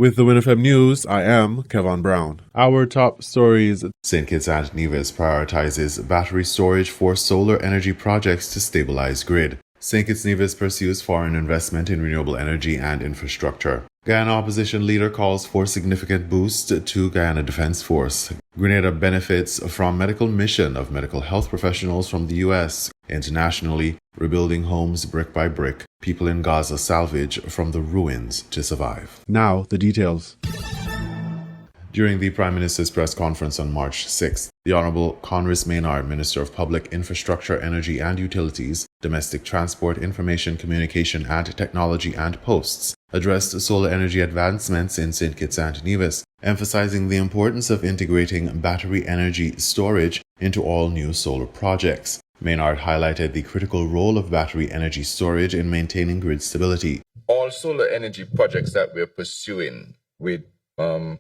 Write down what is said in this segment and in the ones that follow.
With the WINN FM News, I am Kevin Brown. Our top stories. St. Kitts and Nevis prioritizes battery storage for solar energy projects to stabilize grid. St. Kitts Nevis pursues foreign investment in renewable energy and infrastructure. Guyana opposition leader calls for significant boost to Guyana Defense Force. Grenada benefits from medical mission of medical health professionals from the U.S. Internationally, rebuilding homes brick by brick. People in Gaza salvage from the ruins to survive. Now, the details. During the Prime Minister's press conference on March 6th, the Honorable Conris Maynard, Minister of Public Infrastructure, Energy and Utilities, Domestic Transport, Information, Communication and Technology and Posts, addressed solar energy advancements in St. Kitts and Nevis, emphasizing the importance of integrating battery energy storage into all new solar projects. Maynard highlighted the critical role of battery energy storage in maintaining grid stability. All solar energy projects that we're pursuing with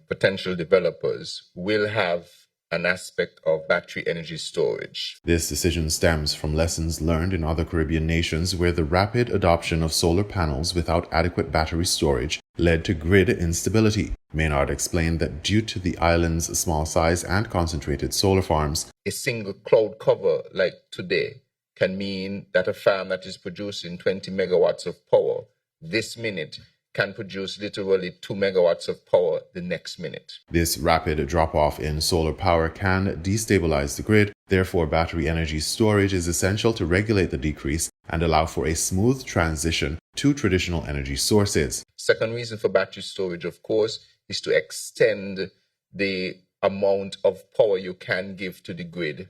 potential developers will have an aspect of battery energy storage. This decision stems from lessons learned in other Caribbean nations where the rapid adoption of solar panels without adequate battery storage led to grid instability. Maynard explained that due to the island's small size and concentrated solar farms, a single cloud cover like today can mean that a farm that is producing 20 megawatts of power this minute can produce literally 2 megawatts of power the next minute. This rapid drop-off in solar power can destabilize the grid. Therefore, battery energy storage is essential to regulate the decrease and allow for a smooth transition to traditional energy sources. Second reason for battery storage, of course, is to extend the amount of power you can give to the grid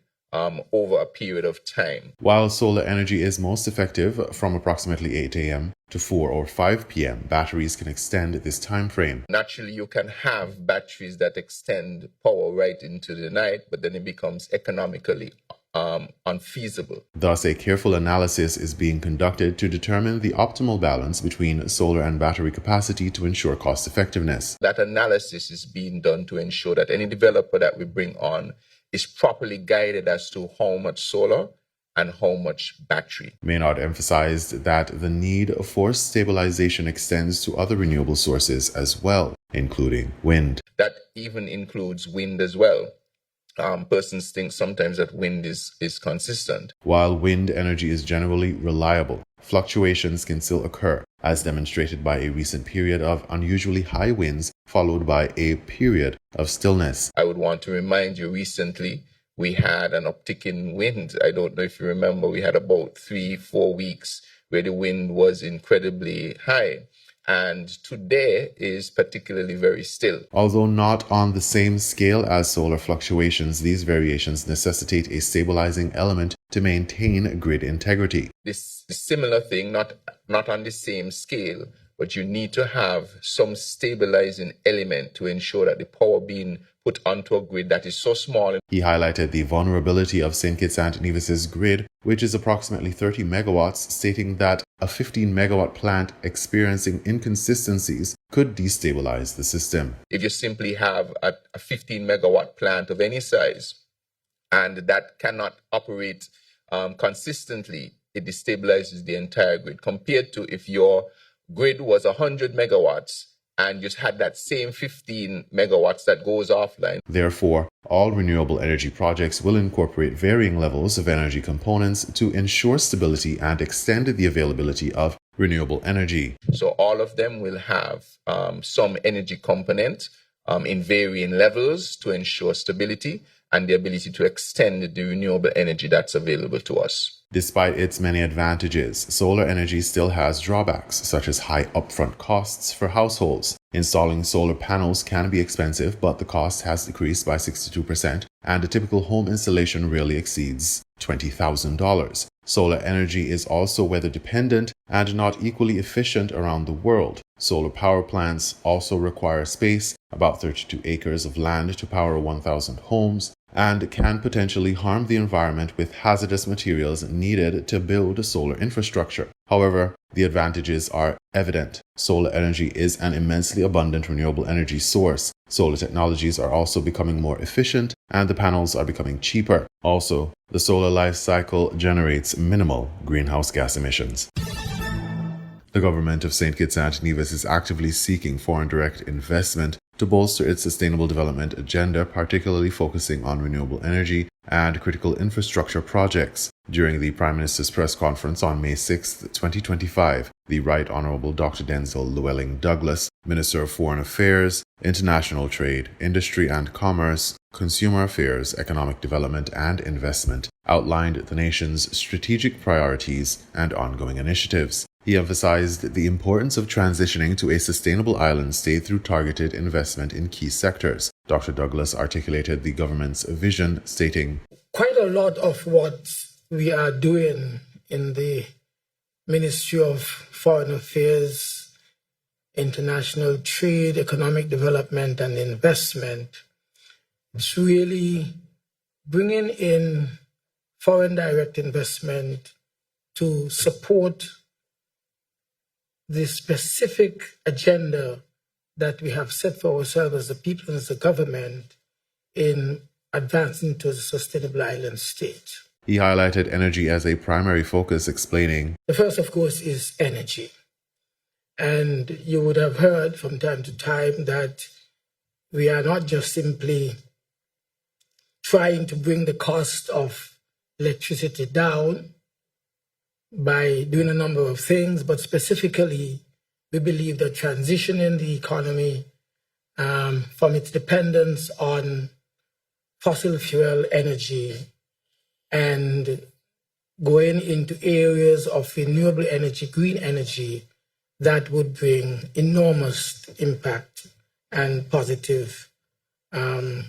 over a period of time. While solar energy is most effective from approximately 8 a.m. to 4 or 5 p.m., batteries can extend this time frame. Naturally, you can have batteries that extend power right into the night, but then it becomes economically unfeasible. Thus, a careful analysis is being conducted to determine the optimal balance between solar and battery capacity to ensure cost effectiveness. That analysis is being done to ensure that any developer that we bring on is properly guided as to how much solar and how much battery. Maynard emphasized that the need for stabilization extends to other renewable sources as well, including wind. That even includes wind as well. Persons think sometimes that wind is consistent. While wind energy is generally reliable, fluctuations can still occur, as demonstrated by a recent period of unusually high winds followed by a period of stillness. I would want to remind you, recently we had an uptick in wind. I don't know if you remember, we had about 3-4 weeks where the wind was incredibly high. And today is particularly very still. Although not on the same scale as solar fluctuations, these variations necessitate a stabilizing element to maintain grid integrity. This similar thing, not on the same scale, but you need to have some stabilizing element to ensure that the power being put onto a grid that is so small. He highlighted the vulnerability of St. Kitts and Nevis's grid, which is approximately 30 megawatts, stating that a 15 megawatt plant experiencing inconsistencies could destabilize the system. If you simply have a 15 megawatt plant of any size and that cannot operate consistently, it destabilizes the entire grid, compared to if your grid was 100 megawatts and just had that same 15 megawatts that goes offline. Therefore, all renewable energy projects will incorporate varying levels of energy components to ensure stability and extend the availability of renewable energy. So all of them will have some energy component in varying levels to ensure stability and the ability to extend the renewable energy that's available to us. Despite its many advantages, solar energy still has drawbacks, such as high upfront costs for households. Installing solar panels can be expensive, but the cost has decreased by 62%, and a typical home installation rarely exceeds $20,000. Solar energy is also weather dependent and not equally efficient around the world. Solar power plants also require space, about 32 acres of land, to power 1,000 homes, and can potentially harm the environment with hazardous materials needed to build solar infrastructure. However, the advantages are evident. Solar energy is an immensely abundant renewable energy source. Solar technologies are also becoming more efficient, and the panels are becoming cheaper. Also, the solar life cycle generates minimal greenhouse gas emissions. The government of St. Kitts and Nevis is actively seeking foreign direct investment to bolster its sustainable development agenda, particularly focusing on renewable energy and critical infrastructure projects. During the Prime Minister's press conference on May 6, 2025, the Right Honourable Dr. Denzel Llewellyn-Douglas, Minister of Foreign Affairs, International Trade, Industry and Commerce, Consumer Affairs, Economic Development and Investment, outlined the nation's strategic priorities and ongoing initiatives. He emphasized the importance of transitioning to a sustainable island state through targeted investment in key sectors. Dr. Douglas articulated the government's vision, stating, "Quite a lot of what we are doing in the Ministry of Foreign Affairs, International Trade, Economic Development and Investment is really bringing in foreign direct investment to support the specific agenda that we have set for ourselves as the people and as the government in advancing to the sustainable island state." He highlighted energy as a primary focus, explaining, "The first, of course, is energy. And you would have heard from time to time that we are not just simply trying to bring the cost of electricity down by doing a number of things, but specifically, we believe that transitioning the economy from its dependence on fossil fuel energy and going into areas of renewable energy, green energy, that would bring enormous impact and positive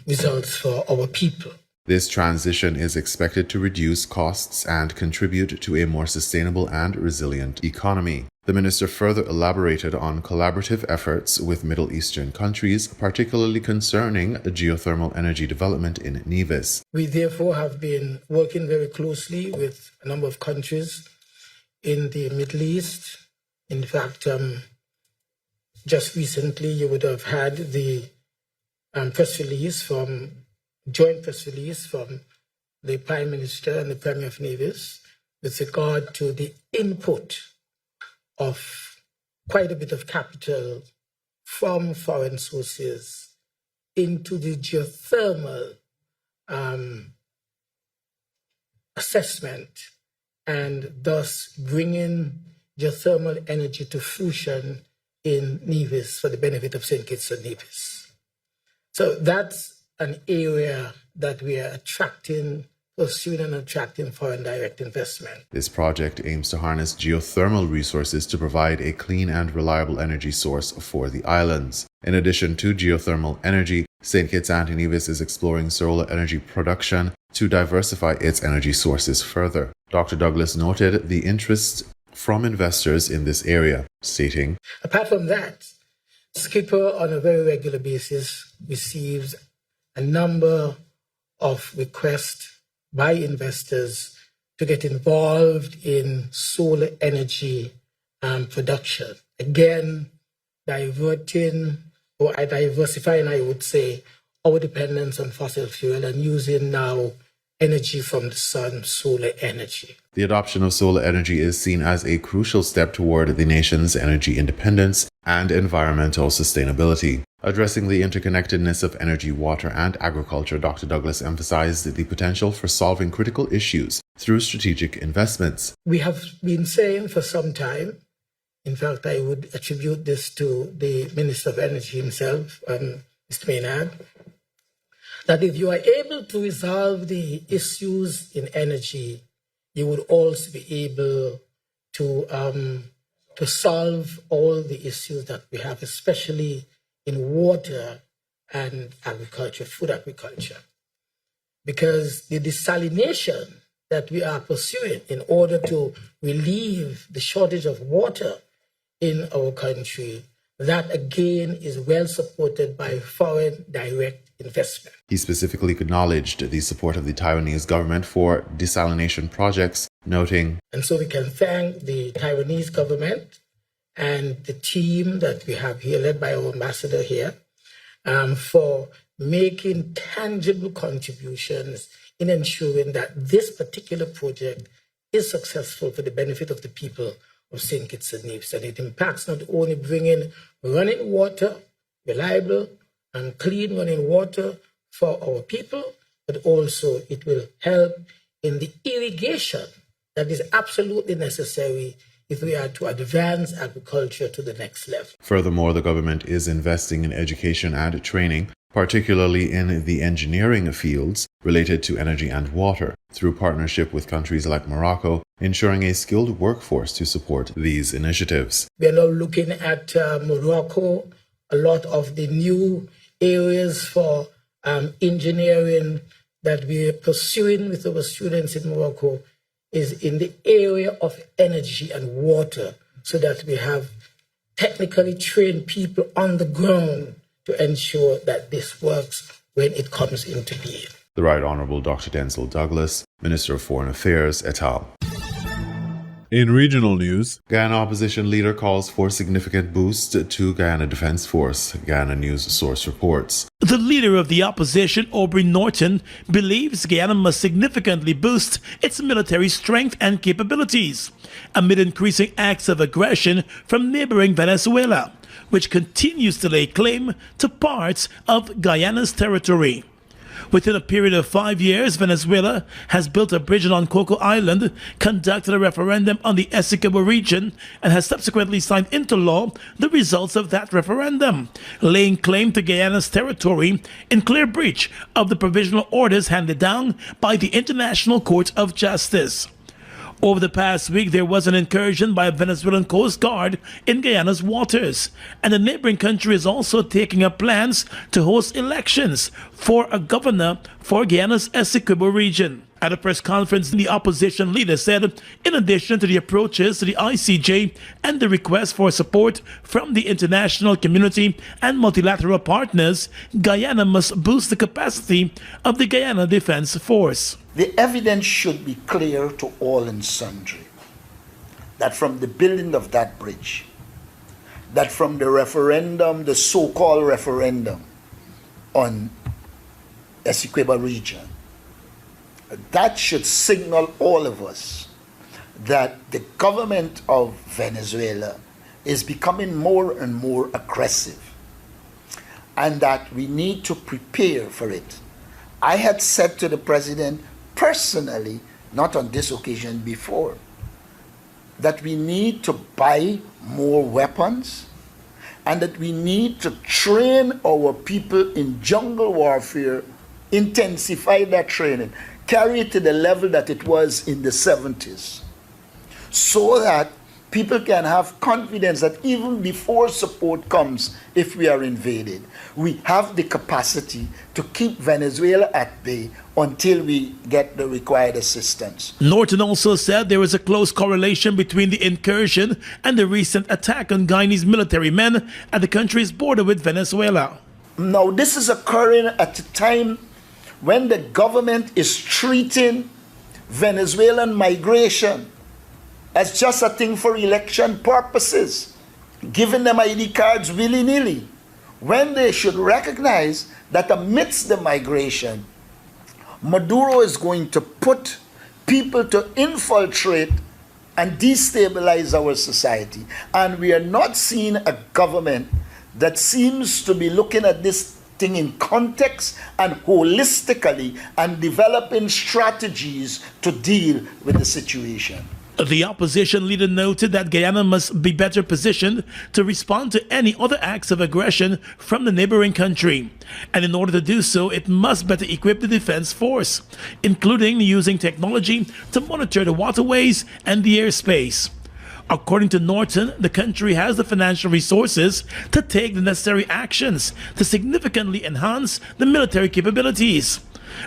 results for our people. This transition is expected to reduce costs and contribute to a more sustainable and resilient economy. The minister further elaborated on collaborative efforts with Middle Eastern countries, particularly concerning geothermal energy development in Nevis. We therefore have been working very closely with a number of countries in the Middle East. In fact, just recently you would have had the joint press release from the Prime Minister and the Premier of Nevis with regard to the input of quite a bit of capital from foreign sources into the geothermal assessment, and thus bringing geothermal energy to fruition in Nevis for the benefit of St. Kitts and Nevis. So that's an area that we are pursuing and attracting foreign direct investment. This project aims to harness geothermal resources to provide a clean and reliable energy source for the islands. In addition to geothermal energy, St. Kitts and Nevis is exploring solar energy production to diversify its energy sources further. Dr. Douglas noted the interest from investors in this area, stating, "Apart from that, Skipper on a very regular basis receives a number of requests by investors to get involved in solar energy production. Again, diversifying, I would say, our dependence on fossil fuel and using now energy from the sun, solar energy." The adoption of solar energy is seen as a crucial step toward the nation's energy independence and environmental sustainability. Addressing the interconnectedness of energy, water, and agriculture, Dr. Douglas emphasized the potential for solving critical issues through strategic investments. "We have been saying for some time, in fact, I would attribute this to the Minister of Energy himself, Mr. Maynard, that if you are able to resolve the issues in energy, you would also be able to solve all the issues that we have, especially in water and agriculture, food agriculture. Because the desalination that we are pursuing in order to relieve the shortage of water in our country, that again is well supported by foreign direct investment." He specifically acknowledged the support of the Taiwanese government for desalination projects, noting, "And so we can thank the Taiwanese government and the team that we have here, led by our ambassador here, for making tangible contributions in ensuring that this particular project is successful for the benefit of the people of St. Kitts and Nevis. And it impacts not only bringing running water, reliable and clean running water for our people, but also it will help in the irrigation that is absolutely necessary if we are to advance agriculture to the next level. Furthermore, the government is investing in education and training, particularly in the engineering fields related to energy and water, through partnership with countries like Morocco, ensuring a skilled workforce to support these initiatives. We are now looking at Morocco. A lot of the new areas for engineering that we are pursuing with our students in Morocco is in the area of energy and water, so that we have technically trained people on the ground to ensure that this works when it comes into being. The Right Honourable Dr. Denzel Douglas, Minister of Foreign Affairs, et al. In regional news, Guyana opposition leader calls for significant boost to Guyana Defence Force, Guyana News source reports. The leader of the opposition, Aubrey Norton, believes Guyana must significantly boost its military strength and capabilities amid increasing acts of aggression from neighboring Venezuela, which continues to lay claim to parts of Guyana's territory. Within a period of 5 years, Venezuela has built a bridge on Coco Island, conducted a referendum on the Essequibo region, and has subsequently signed into law the results of that referendum, laying claim to Guyana's territory in clear breach of the provisional orders handed down by the International Court of Justice. Over the past week, there was an incursion by a Venezuelan Coast Guard in Guyana's waters, and the neighboring country is also taking up plans to host elections for a governor for Guyana's Essequibo region. At a press conference, the opposition leader said, in addition to the approaches to the ICJ and the request for support from the international community and multilateral partners, Guyana must boost the capacity of the Guyana Defence Force. The evidence should be clear to all and sundry that from the building of that bridge, that from the referendum, the so-called referendum on Essequibo region, that should signal all of us that the government of Venezuela is becoming more and more aggressive, and that we need to prepare for it. I had said to the president personally, not on this occasion before, that we need to buy more weapons and that we need to train our people in jungle warfare, intensify that training, carry it to the level that it was in the 70s, so that people can have confidence that even before support comes, if we are invaded, we have the capacity to keep Venezuela at bay until we get the required assistance. Norton also said there is a close correlation between the incursion and the recent attack on Guyanese military men at the country's border with Venezuela. Now, this is occurring at a time when the government is treating Venezuelan migration as just a thing for election purposes, giving them ID cards willy-nilly, when they should recognize that amidst the migration, Maduro is going to put people to infiltrate and destabilize our society. And we are not seeing a government that seems to be looking at this thing in context and holistically and developing strategies to deal with the situation. The opposition leader noted that Guyana must be better positioned to respond to any other acts of aggression from the neighboring country. And in order to do so, it must better equip the defense force, including using technology to monitor the waterways and the airspace. According to Norton, the country has the financial resources to take the necessary actions to significantly enhance the military capabilities.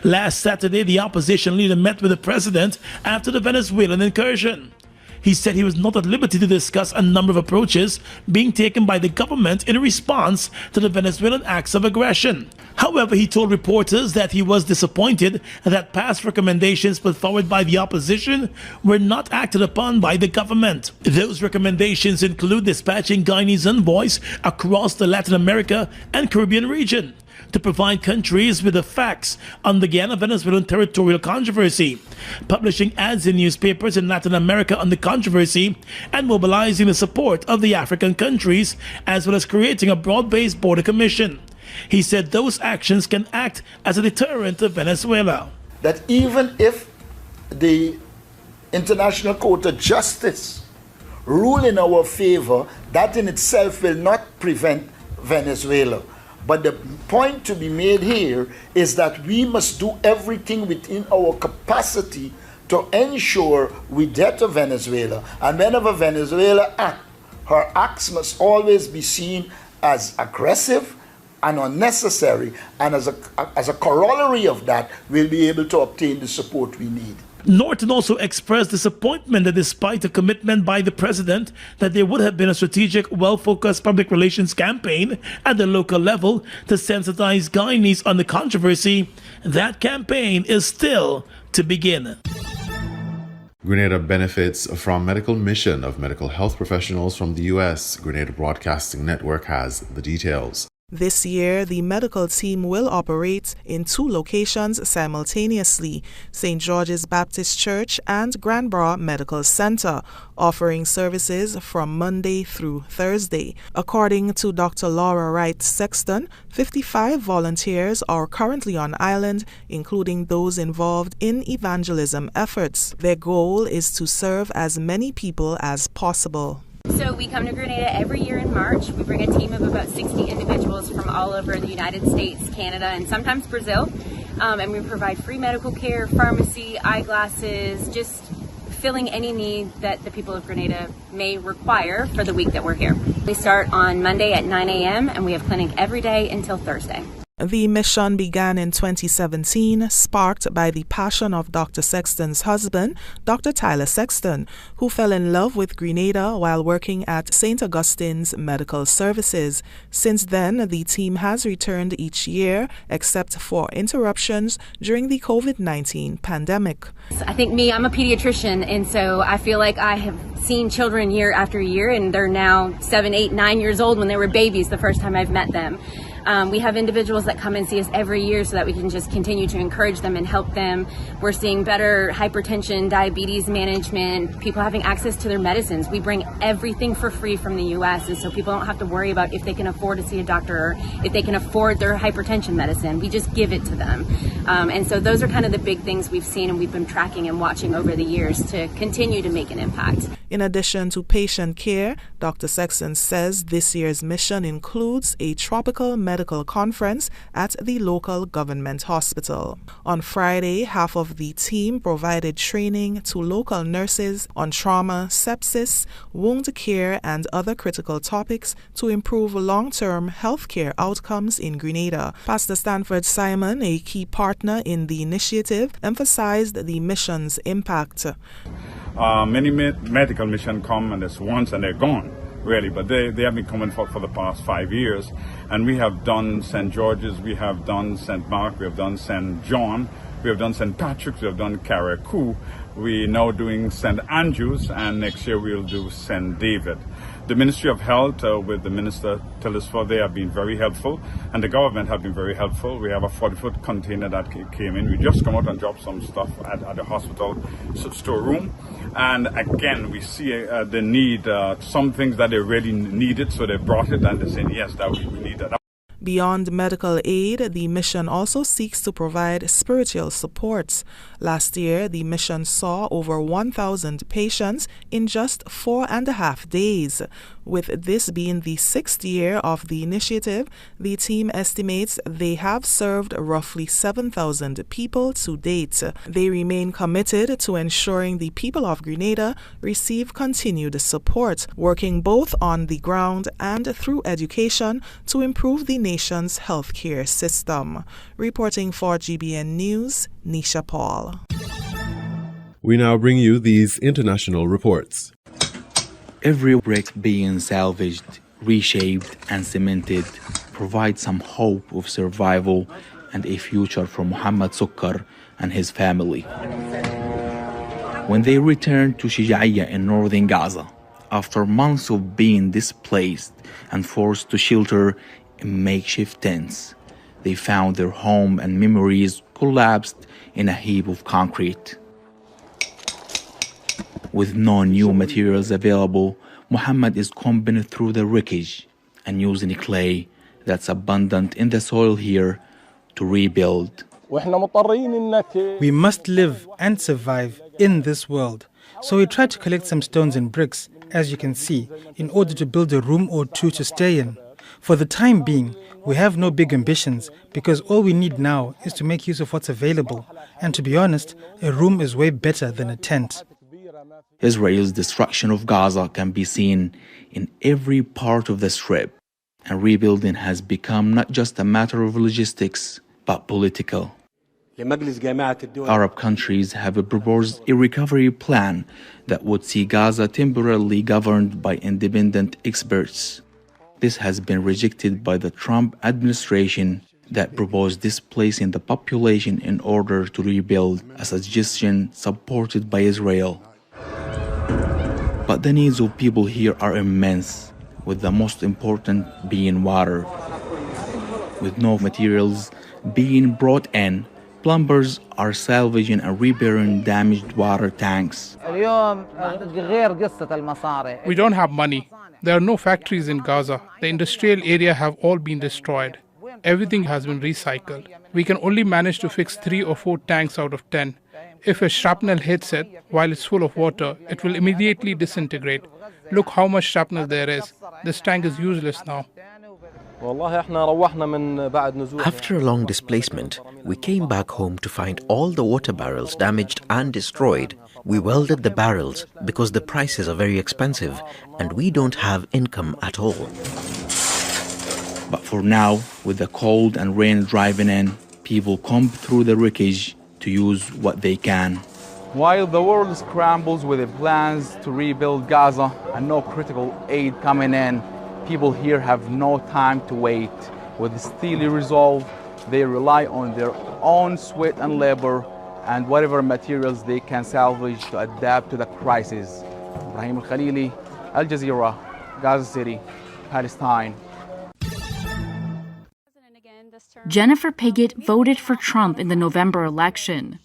Last Saturday, the opposition leader met with the president after the Venezuelan incursion. He said he was not at liberty to discuss a number of approaches being taken by the government in response to the Venezuelan acts of aggression. However, he told reporters that he was disappointed that past recommendations put forward by the opposition were not acted upon by the government. Those recommendations include dispatching Guyanese envoys across the Latin America and Caribbean region to provide countries with the facts on the Guyana-Venezuelan territorial controversy, publishing ads in newspapers in Latin America on the controversy, and mobilizing the support of the African countries, as well as creating a broad-based border commission. He said those actions can act as a deterrent to Venezuela. That even if the International Court of Justice rule in our favor, that in itself will not prevent Venezuela. But the point to be made here is that we must do everything within our capacity to ensure we deter Venezuela. And whenever Venezuela acts, her acts must always be seen as aggressive and unnecessary. And as a corollary of that, we'll be able to obtain the support we need. Norton also expressed disappointment that despite a commitment by the president that there would have been a strategic, well-focused public relations campaign at the local level to sensitize Guyanese on the controversy, that campaign is still to begin. Grenada benefits from medical mission of medical health professionals from the U.S. Grenada Broadcasting Network has the details. This year, the medical team will operate in 2 locations simultaneously, St. George's Baptist Church and Granborough Medical Center, offering services from Monday through Thursday. According to Dr. Laura Wright Sexton, 55 volunteers are currently on island, including those involved in evangelism efforts. Their goal is to serve as many people as possible. So we come to Grenada every year in March. We bring a team of about 60 individuals from all over the United States, Canada, and sometimes Brazil. And we provide free medical care, pharmacy, eyeglasses, just filling any need that the people of Grenada may require for the week that we're here. We start on Monday at 9 a.m. and we have clinic every day until Thursday. The mission began in 2017, sparked by the passion of Dr. Sexton's husband, Dr. Tyler Sexton, who fell in love with Grenada while working at St. Augustine's Medical Services. Since then, the team has returned each year, except for interruptions during the COVID-19 pandemic. I think I'm a pediatrician, and so I feel like I have seen children year after year, and they're now 7, 8, 9 years old when they were babies the first time I've met them. We have individuals that come and see us every year so that we can just continue to encourage them and help them. We're seeing better hypertension, diabetes management, people having access to their medicines. We bring everything for free from the U.S. and so people don't have to worry about if they can afford to see a doctor or if they can afford their hypertension medicine. We just give it to them. And so those are kind of the big things we've seen and we've been tracking and watching over the years to continue to make an impact. In addition to patient care, Dr. Sexton says this year's mission includes a tropical medical conference at the local government hospital. On Friday, half of the team provided training to local nurses on trauma, sepsis, wound care, and other critical topics to improve long-term healthcare outcomes in Grenada. Pastor Stanford Simon, a key partner in the initiative, emphasized the mission's impact. Many medical missions come and it's once and they're gone, really, but they have been coming for the past 5 years. And we have done St. George's, we have done St. Mark, we have done St. John, we have done St. Patrick's, we have done Carriacou. We're now doing St. Andrews, and next year we'll do St. David. The Ministry of Health with the Minister Tillisford, they have been very helpful, and the government have been very helpful. We have a 40-foot container that came in. We just come out and drop some stuff at the hospital storeroom. And again, we see the need, some things that they really needed, so they brought it and they said, yes, that we need that. Beyond medical aid, the mission also seeks to provide spiritual support. Last year, the mission saw over 1,000 patients in just 4.5 days. With this being the 6th year of the initiative, the team estimates they have served roughly 7,000 people to date. They remain committed to ensuring the people of Grenada receive continued support, working both on the ground and through education to improve the nation's healthcare system. Reporting for GBN News, Nisha Paul. We now bring you these international reports. Every brick being salvaged, reshaped, and cemented provide some hope of survival and a future for Muhammad Sukkar and his family. When they returned to Shijaiya in northern Gaza, after months of being displaced and forced to shelter in makeshift tents, they found their home and memories collapsed in a heap of concrete. With no new materials available, Muhammad is combing through the wreckage and using clay that's abundant in the soil here to rebuild. We must live and survive in this world. So we try to collect some stones and bricks, as you can see, in order to build a room or two to stay in. For the time being, we have no big ambitions because all we need now is to make use of what's available. And to be honest, a room is way better than a tent. Israel's destruction of Gaza can be seen in every part of the Strip, and rebuilding has become not just a matter of logistics, but political. Arab countries have proposed a recovery plan that would see Gaza temporarily governed by independent experts. This has been rejected by the Trump administration that proposed displacing the population in order to rebuild, a suggestion supported by Israel. But the needs of people here are immense, with the most important being water. With no materials being brought in, plumbers are salvaging and repairing damaged water tanks. We don't have money. There are no factories in Gaza. The industrial area have all been destroyed. Everything has been recycled. We can only manage to fix 3 or 4 tanks out of 10. If a shrapnel hits it while it's full of water, it will immediately disintegrate. Look how much shrapnel there is. This tank is useless now. After a long displacement, we came back home to find all the water barrels damaged and destroyed. We welded the barrels because the prices are very expensive and we don't have income at all. But for now, with the cold and rain driving in, people comb through the wreckage to use what they can. While the world scrambles with the plans to rebuild Gaza and no critical aid coming in, people here have no time to wait. With steely resolve, they rely on their own sweat and labor and whatever materials they can salvage to adapt to the crisis. Ibrahim Al-Khalili, Al Jazeera, Gaza City, Palestine. Jennifer Piggott voted for Trump in the November election.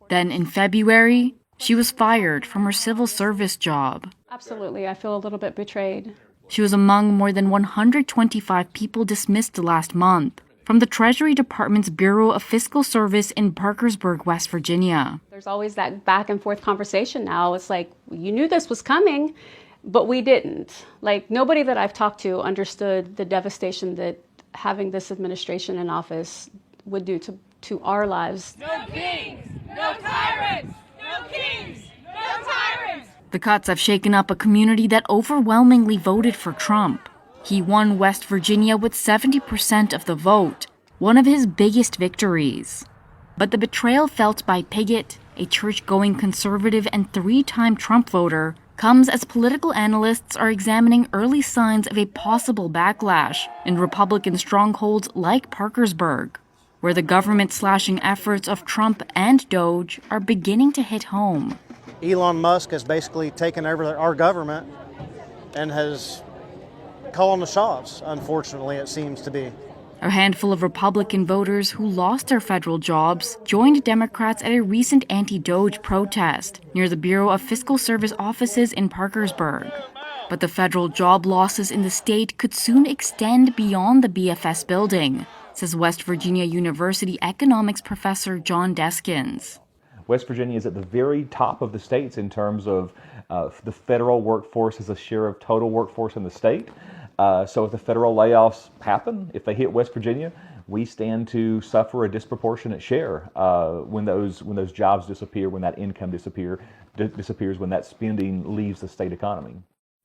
Then in February, she was fired from her civil service job. Absolutely, I feel a little bit betrayed. She was among more than 125 people dismissed last month from the Treasury Department's Bureau of Fiscal Service in Parkersburg, West Virginia. There's always that back and forth conversation now. It's like, you knew this was coming, but we didn't. Like, nobody that I've talked to understood the devastation that having this administration in office would do to our lives. No kings, no tyrants, no kings, no tyrants. The cuts have shaken up a community that overwhelmingly voted for Trump. He won West Virginia with 70% of the vote, one of his biggest victories. But the betrayal felt by Piggott, a church-going conservative and 3-time Trump voter, comes as political analysts are examining early signs of a possible backlash in Republican strongholds like Parkersburg, where the government-slashing efforts of Trump and Doge are beginning to hit home. Elon Musk has basically taken over our government and has calling the shots, unfortunately, it seems to be. A handful of Republican voters who lost their federal jobs joined Democrats at a recent anti-Doge protest near the Bureau of Fiscal Service offices in Parkersburg. But the federal job losses in the state could soon extend beyond the BFS building, says West Virginia University economics professor John Deskins. West Virginia is at the very top of the states in terms of the federal workforce as a share of total workforce in the state. So if the federal layoffs happen, if they hit West Virginia, we stand to suffer a disproportionate share when those jobs disappear, when that income disappears, when that spending leaves the state economy.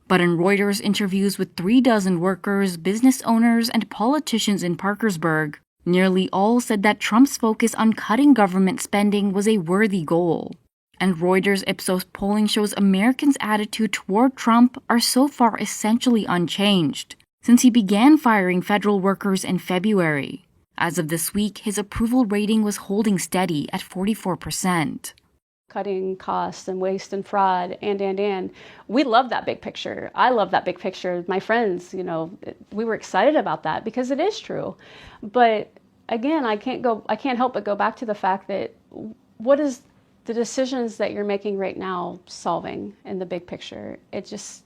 But in Reuters interviews with 36 workers, business owners, and politicians in Parkersburg, nearly all said that Trump's focus on cutting government spending was a worthy goal. And Reuters Ipsos polling shows Americans' attitude toward Trump are so far essentially unchanged, since he began firing federal workers in February. As of this week, his approval rating was holding steady at 44%. Cutting costs and waste and fraud and. We love that big picture. I love that big picture. My friends, we were excited about that because it is true. But again, I can't help but go back to the fact that what is the decisions that you're making right now solving in the big picture? It just,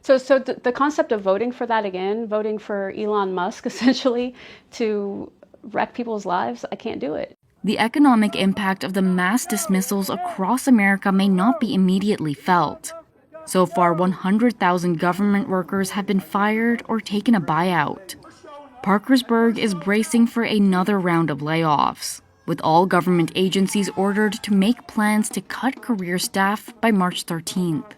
so the concept of voting for that again, voting for Elon Musk essentially to wreck people's lives, I can't do it. The economic impact of the mass dismissals across America may not be immediately felt. So far, 100,000 government workers have been fired or taken a buyout. Parkersburg is bracing for another round of layoffs, with all government agencies ordered to make plans to cut career staff by March 13th.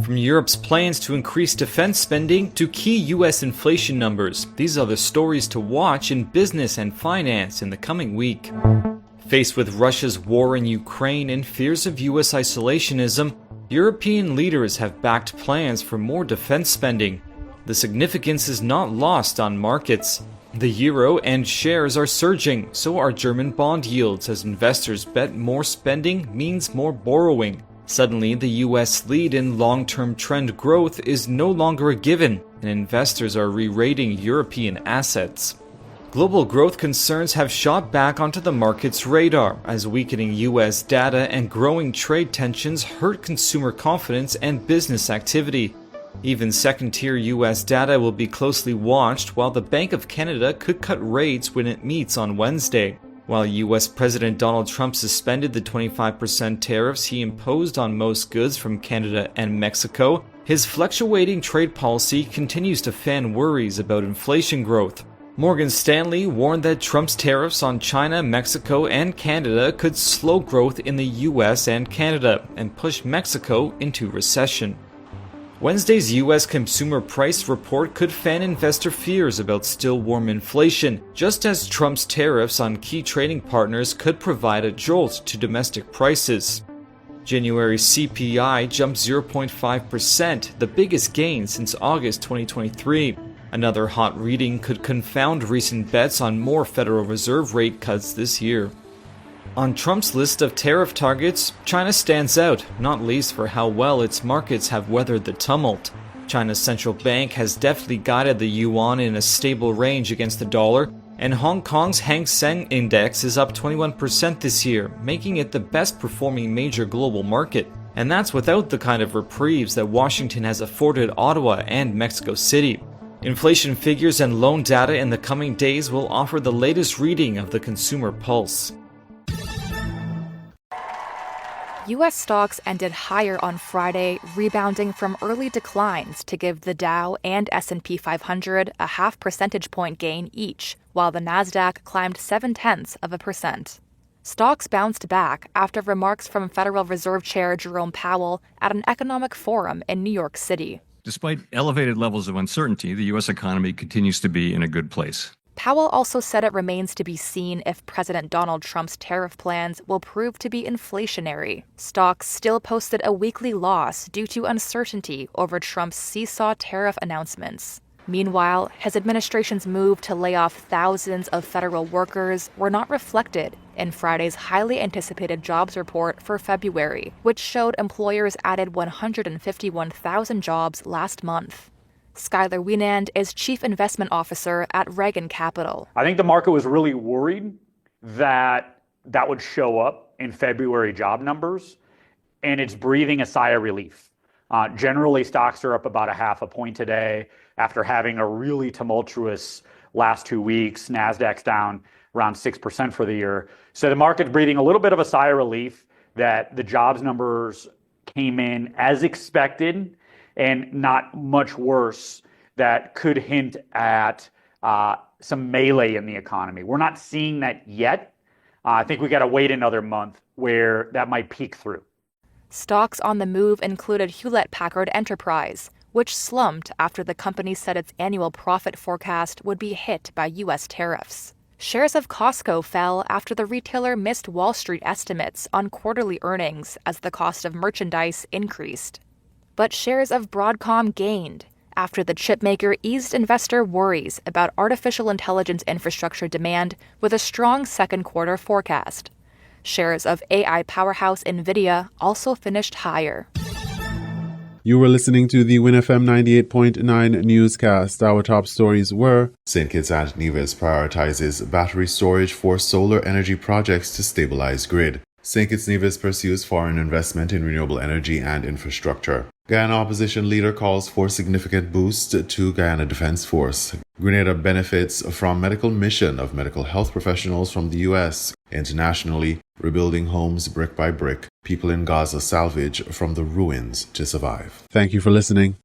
From Europe's plans to increase defense spending to key U.S. inflation numbers, these are the stories to watch in business and finance in the coming week. Faced with Russia's war in Ukraine and fears of U.S. isolationism, European leaders have backed plans for more defense spending. The significance is not lost on markets. The euro and shares are surging, so are German bond yields as investors bet more spending means more borrowing. Suddenly, the U.S. lead in long-term trend growth is no longer a given, and investors are re-rating European assets. Global growth concerns have shot back onto the market's radar as weakening U.S. data and growing trade tensions hurt consumer confidence and business activity. Even second-tier U.S. data will be closely watched, while the Bank of Canada could cut rates when it meets on Wednesday. While U.S. President Donald Trump suspended the 25% tariffs he imposed on most goods from Canada and Mexico, his fluctuating trade policy continues to fan worries about inflation growth. Morgan Stanley warned that Trump's tariffs on China, Mexico, and Canada could slow growth in the U.S. and Canada and push Mexico into recession. Wednesday's U.S. consumer price report could fan investor fears about still warm inflation, just as Trump's tariffs on key trading partners could provide a jolt to domestic prices. January CPI jumped 0.5%, the biggest gain since August 2023. Another hot reading could confound recent bets on more Federal Reserve rate cuts this year. On Trump's list of tariff targets, China stands out, not least for how well its markets have weathered the tumult. China's central bank has deftly guided the yuan in a stable range against the dollar, and Hong Kong's Hang Seng Index is up 21% this year, making it the best performing major global market. And that's without the kind of reprieves that Washington has afforded Ottawa and Mexico City. Inflation figures and loan data in the coming days will offer the latest reading of the consumer pulse. U.S. stocks ended higher on Friday, rebounding from early declines to give the Dow and S&P 500 a half percentage point gain each, while the Nasdaq climbed 0.7%. Stocks bounced back after remarks from Federal Reserve Chair Jerome Powell at an economic forum in New York City. Despite elevated levels of uncertainty, the U.S. economy continues to be in a good place. Powell also said it remains to be seen if President Donald Trump's tariff plans will prove to be inflationary. Stocks still posted a weekly loss due to uncertainty over Trump's seesaw tariff announcements. Meanwhile, his administration's move to lay off thousands of federal workers were not reflected in Friday's highly anticipated jobs report for February, which showed employers added 151,000 jobs last month. Skylar Wienand is Chief Investment Officer at Reagan Capital. I think the market was really worried that that would show up in February job numbers, and it's breathing a sigh of relief. Generally, stocks are up about 0.5 point today after having a really tumultuous last 2 weeks. Nasdaq's down around 6% for the year. So the market's breathing a little bit of a sigh of relief that the jobs numbers came in as expected and not much worse, that could hint at some melee in the economy. We're not seeing that yet. I think we got to wait another month where that might peek through. Stocks on the move included Hewlett-Packard Enterprise, which slumped after the company said its annual profit forecast would be hit by U.S. tariffs. Shares of Costco fell after the retailer missed Wall Street estimates on quarterly earnings as the cost of merchandise increased. but shares of Broadcom gained after the chipmaker eased investor worries about artificial intelligence infrastructure demand with a strong second quarter forecast. Shares of AI powerhouse NVIDIA also finished higher. You were listening to the WINN FM 98.9 newscast. Our top stories were: St. Kitts and Nevis prioritizes battery storage for solar energy projects to stabilize grid. St. Kitts Nevis pursues foreign investment in renewable energy and infrastructure. Guyana opposition leader calls for significant boost to Guyana Defense Force. Grenada benefits from medical mission of medical health professionals from the U.S. Internationally, rebuilding homes brick by brick. People in Gaza salvage from the ruins to survive. Thank you for listening.